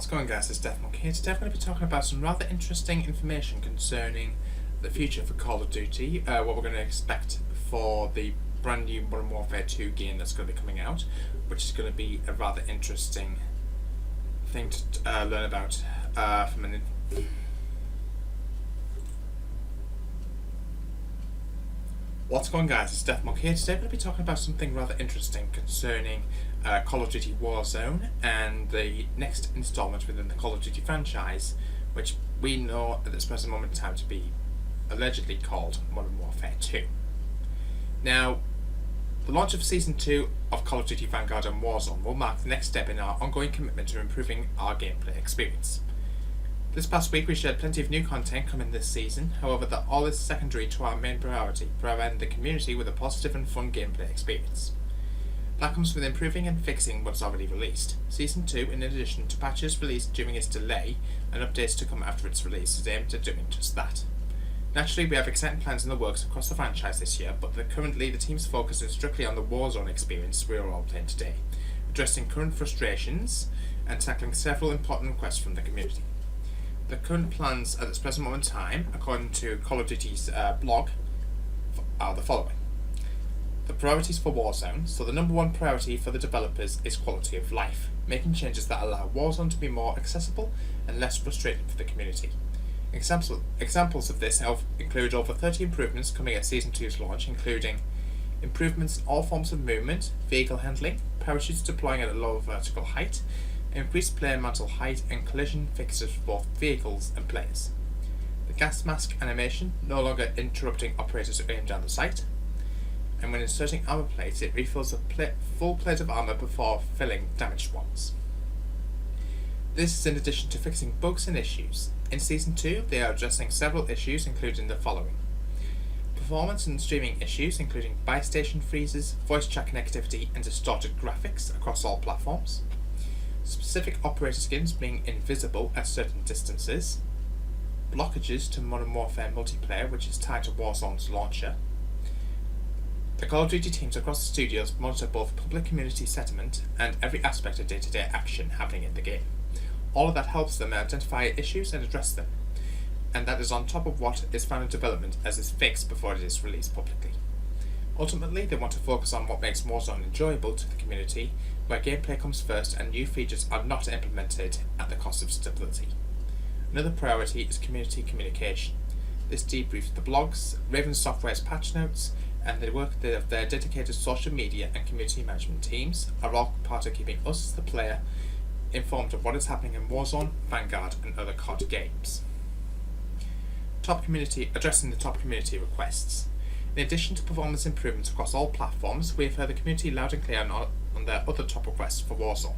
What's going on, guys? It's Deathmonk here. Today I'm going to be talking about some rather interesting information concerning the future for Call of Duty, what we're going to expect for the brand new Modern Warfare 2 game that's going to be coming out, which is going to be a rather interesting thing to learn about from an... What's going on, guys? It's Deathmonk here. Today I'm going to be talking about something rather interesting concerning Call of Duty Warzone and the next installment within the Call of Duty franchise, which we know at this present moment in time to be allegedly called Modern Warfare 2. Now, the launch of Season 2 of Call of Duty Vanguard and Warzone will mark the next step in our ongoing commitment to improving our gameplay experience. This past week we shared plenty of new content coming this season, however that all is secondary to our main priority, providing the community with a positive and fun gameplay experience. That comes with improving and fixing what's already released. Season 2, in addition to patches released during its delay and updates to come after its release, is aimed at doing just that. Naturally, we have exciting plans in the works across the franchise this year, but currently the team's focus is strictly on the Warzone experience we are all playing today, addressing current frustrations and tackling several important requests from the community. The current plans at this present moment in time, according to Call of Duty's blog, are the following. The priorities for Warzone. So the number one priority for the developers is quality of life, making changes that allow Warzone to be more accessible and less frustrating for the community. Examples of this include over 30 improvements coming at Season 2's launch, including improvements in all forms of movement, vehicle handling, parachutes deploying at a lower vertical height, increased player mantle height and collision fixes for both vehicles and players. The gas mask animation, no longer interrupting operators who aim down the sight, and when inserting armor plates it refills a full plate of armor before filling damaged ones. This is in addition to fixing bugs and issues. In Season 2 they are addressing several issues including the following. Performance and streaming issues including buy station freezes, voice chat connectivity and distorted graphics across all platforms. Specific operator skins being invisible at certain distances, blockages to Modern Warfare multiplayer which is tied to Warzone's launcher. The Call of Duty teams across the studios monitor both public community sentiment and every aspect of day-to-day action happening in the game. All of that helps them identify issues and address them, and that is on top of what is found in development as is fixed before it is released publicly. Ultimately, they want to focus on what makes Warzone enjoyable to the community, where gameplay comes first and new features are not implemented at the cost of stability. Another priority is community communication. This debriefs the blogs, Raven Software's patch notes, and the work of their dedicated social media and community management teams are all part of keeping us, the player, informed of what is happening in Warzone, Vanguard and other COD games. Addressing the top community requests. In addition to performance improvements across all platforms, we have heard the community loud and clear on their other top requests for Warzone.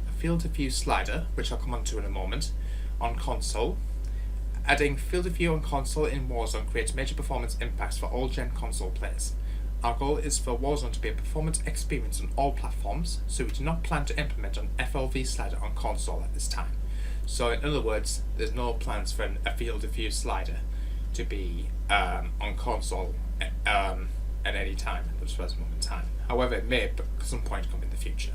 A field of view slider, which I'll come on to in a moment, on console. Adding field of view on console in Warzone creates major performance impacts for all gen console players. Our goal is for Warzone to be a performance experience on all platforms, so we do not plan to implement an FLV slider on console at this time. So in other words, there's no plans for a field of view slider to be on console at any time at this present moment in time. However, it may at some point come in the future.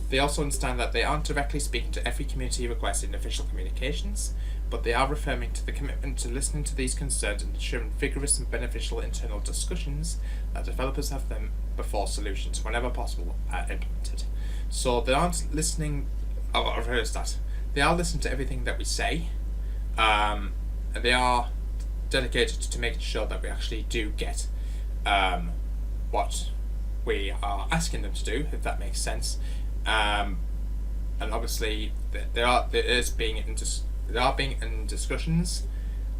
They also understand that they aren't directly speaking to every community request in official communications, but they are referring to the commitment to listening to these concerns and ensuring vigorous and beneficial internal discussions that developers have them before solutions, whenever possible, are implemented. So they aren't listening, I've heard that. They are listening to everything that we say, and they are dedicated to making sure that we actually do get what we are asking them to do, if that makes sense. And obviously they are being in discussions,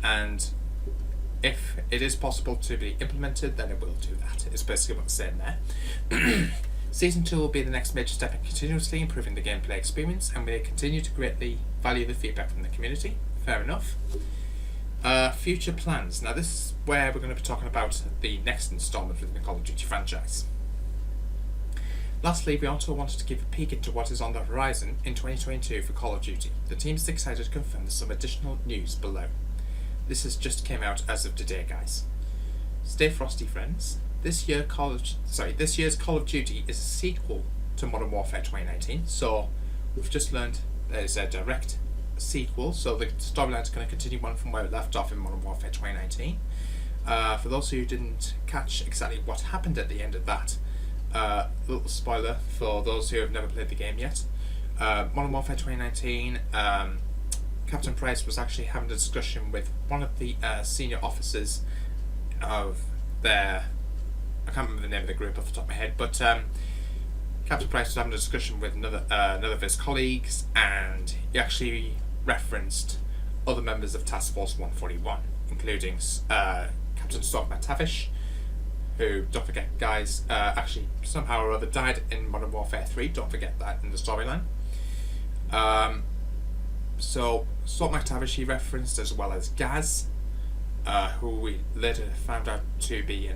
and if it is possible to be implemented, then it will do that. It's basically what they're saying there. Season 2 will be the next major step in continuously improving the gameplay experience, and we continue to greatly value the feedback from the community. Fair enough. Future plans. Now this is where we're going to be talking about the next installment within the Call of Duty franchise. Lastly, we also wanted to give a peek into what is on the horizon in 2022 for Call of Duty. The team is excited to confirm there's some additional news below. This has just came out as of today, guys. Stay frosty, friends. This year's Call of Duty is a sequel to Modern Warfare 2019, so we've just learned There's a direct sequel, so the storyline is going to continue on from where it left off in Modern Warfare 2019. For those who didn't catch exactly what happened at the end of that, little spoiler for those who have never played the game yet. Modern Warfare 2019, Captain Price was actually having a discussion with one of the senior officers of their... I can't remember the name of the group off the top of my head, but Captain Price was having a discussion with another of his colleagues, and he actually referenced other members of Task Force 141, including Captain Stork McTavish, who, don't forget guys, actually somehow or other died in Modern Warfare 3, don't forget that in the storyline. So Stork McTavish he referenced, as well as Gaz, who we later found out to be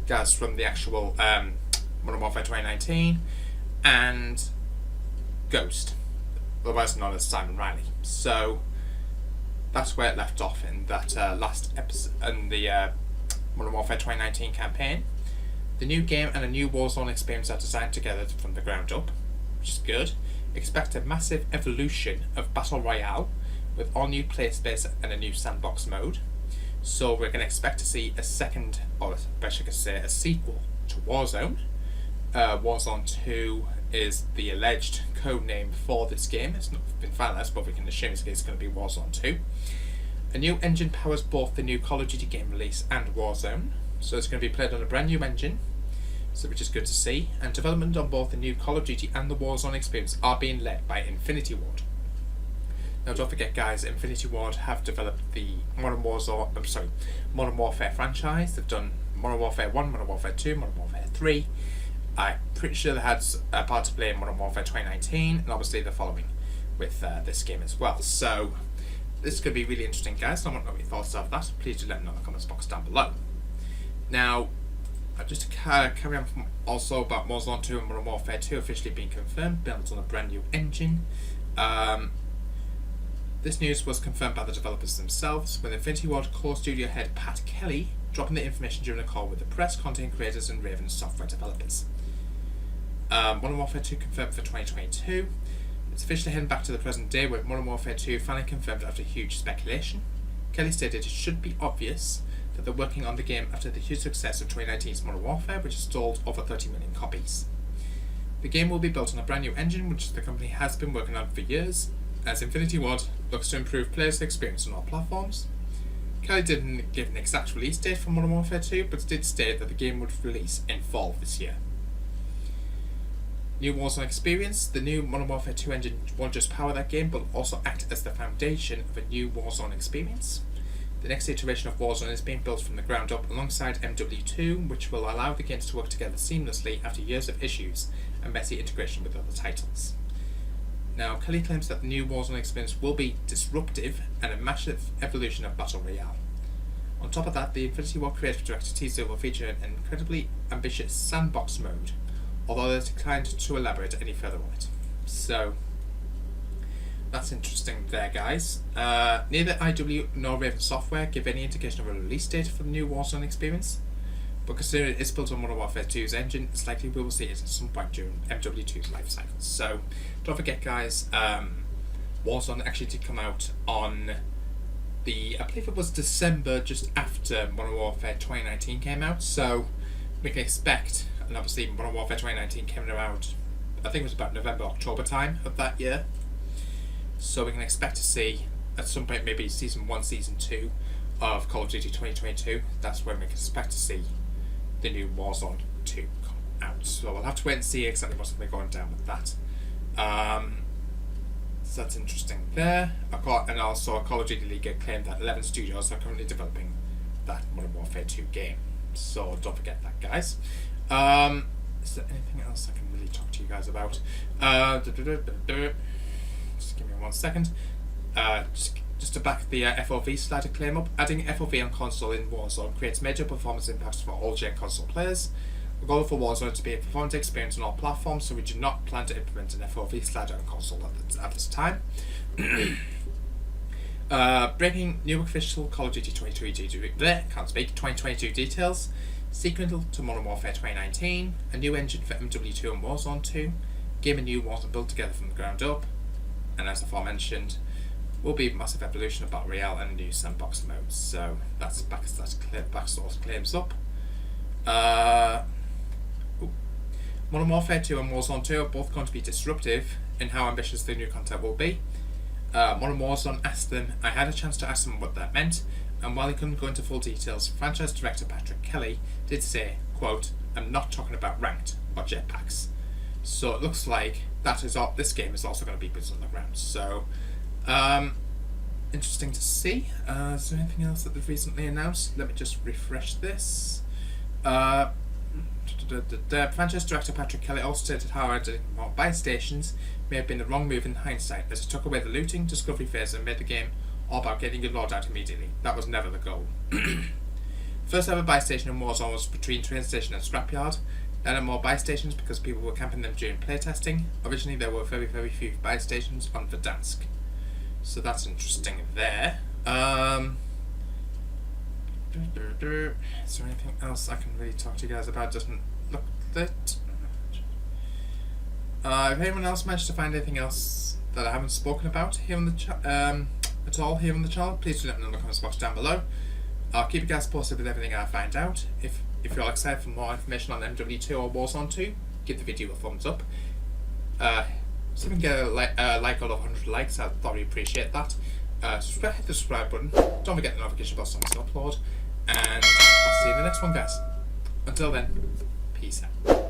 Gaz from the actual Modern Warfare 2019, and Ghost, otherwise known as Simon Riley. So that's where it left off in that last episode in the Modern Warfare 2019 campaign. The new game and a new Warzone experience are designed together from the ground up, which is good. Expect a massive evolution of Battle Royale with all new play space and a new sandbox mode. So we're going to expect to see a second, or better to say, a sequel to Warzone. Warzone 2 is the alleged code name for this game. It's not been finalized, but we can assume it's going to be Warzone 2. A new engine powers both the new Call of Duty game release and Warzone. So it's going to be played on a brand new engine, so which is good to see. And development on both the new Call of Duty and the Warzone experience are being led by Infinity Ward. Now don't forget guys, Infinity Ward have developed the Modern Warfare franchise. They've done Modern Warfare 1, Modern Warfare 2, Modern Warfare 3. I'm pretty sure they had a part to play in Modern Warfare 2019, and obviously they're following with this game as well. So this is going to be really interesting guys, and I want to know what your thoughts are of that. Please do let me know in the comments box down below. Now, just to carry on from also about Warzone 2 and Modern Warfare 2 officially being confirmed, built on a brand new engine. This news was confirmed by the developers themselves, with Infinity Ward core studio head Pat Kelly dropping the information during a call with the press, content creators and Raven software developers. Modern Warfare 2 confirmed for 2022. It's officially heading back to the present day, with Modern Warfare 2 finally confirmed after huge speculation. Kelly stated it should be obvious that they're working on the game after the huge success of 2019's Modern Warfare, which has sold over 30 million copies. The game will be built on a brand new engine, which the company has been working on for years, as Infinity Ward looks to improve players' experience on all platforms. Kelly didn't give an exact release date for Modern Warfare 2, but did state that the game would release in fall this year. New Warzone experience. The new Modern Warfare 2 engine won't just power that game, but will also act as the foundation of a new Warzone experience. The next iteration of Warzone is being built from the ground up alongside MW2, which will allow the games to work together seamlessly after years of issues and messy integration with other titles. Now, Kelly claims that the new Warzone experience will be disruptive and a massive evolution of Battle Royale. On top of that, the Infinity Ward creative director teaser will feature an incredibly ambitious sandbox mode, although they declined to elaborate any further on it. So, that's interesting there, guys. Neither IW nor Raven Software give any indication of a release date for the new Warzone experience, but considering it is built on Modern Warfare 2's engine, it's likely we will see it at some point during MW2's life cycle. So, don't forget, guys, Warzone actually did come out on I believe it was December, just after Modern Warfare 2019 came out, so we can expect, and obviously Modern Warfare 2019 came around, I think it was about November, October time of that year, so we can expect to see at some point maybe Season 1, Season 2 of Call of Duty 2022, that's when we can expect to see the new Warzone 2 come out. So we'll have to wait and see exactly what's going to be going down with that. So that's interesting there. And also Call of Duty League claimed that 11 studios are currently developing that Modern Warfare 2 game. So don't forget that, guys. Is there anything else I can really talk to you guys about? Just give me 1 second. Just to back the FOV slider claim up, adding FOV on console in Warzone creates major performance impacts for all gen console players. The goal for Warzone is to be a performance experience on all platforms, so we do not plan to implement an FOV slider on console at this time. Breaking new official Call of Duty 2022 details. Sequel to Modern Warfare 2019, a new engine for MW2 and Warzone 2, game and new Warzone built together from the ground up, and as aforementioned, will be a massive evolution of Battle Royale and new sandbox modes. So that's Backsource claims up. Modern Warfare 2 and Warzone 2 are both going to be disruptive in how ambitious the new content will be. Modern Warzone asked them, I had a chance to ask them what that meant, and while he couldn't go into full details, franchise director Patrick Kelly did say, quote, I'm not talking about ranked, but jetpacks. So it looks like this game is also going to be built on the ground. So, interesting to see. Is there anything else that they've recently announced? Let me just refresh this. The franchise director Patrick Kelly also stated how adding more buy stations may have been the wrong move in hindsight, as it took away the looting discovery phase and made the game all about getting your load out immediately. That was never the goal. First ever buy station in Warzone was between train station and scrapyard. There are more buy stations because people were camping them during playtesting. Originally there were very, very few buy stations on Verdansk. So that's interesting there. Is there anything else I can really talk to you guys about? Doesn't look that. If anyone else managed to find anything else that I haven't spoken about here on the at all here on the channel, please do let me know in the comments box down below. I'll keep you guys posted with everything I find out. If you're all excited for more information on MW2 or Warzone 2, give the video a thumbs up. So we can get a like or 100 likes, I'd thoroughly appreciate that. Hit the subscribe button. Don't forget the notification bell so I can upload. And I'll see you in the next one, guys. Until then, peace out.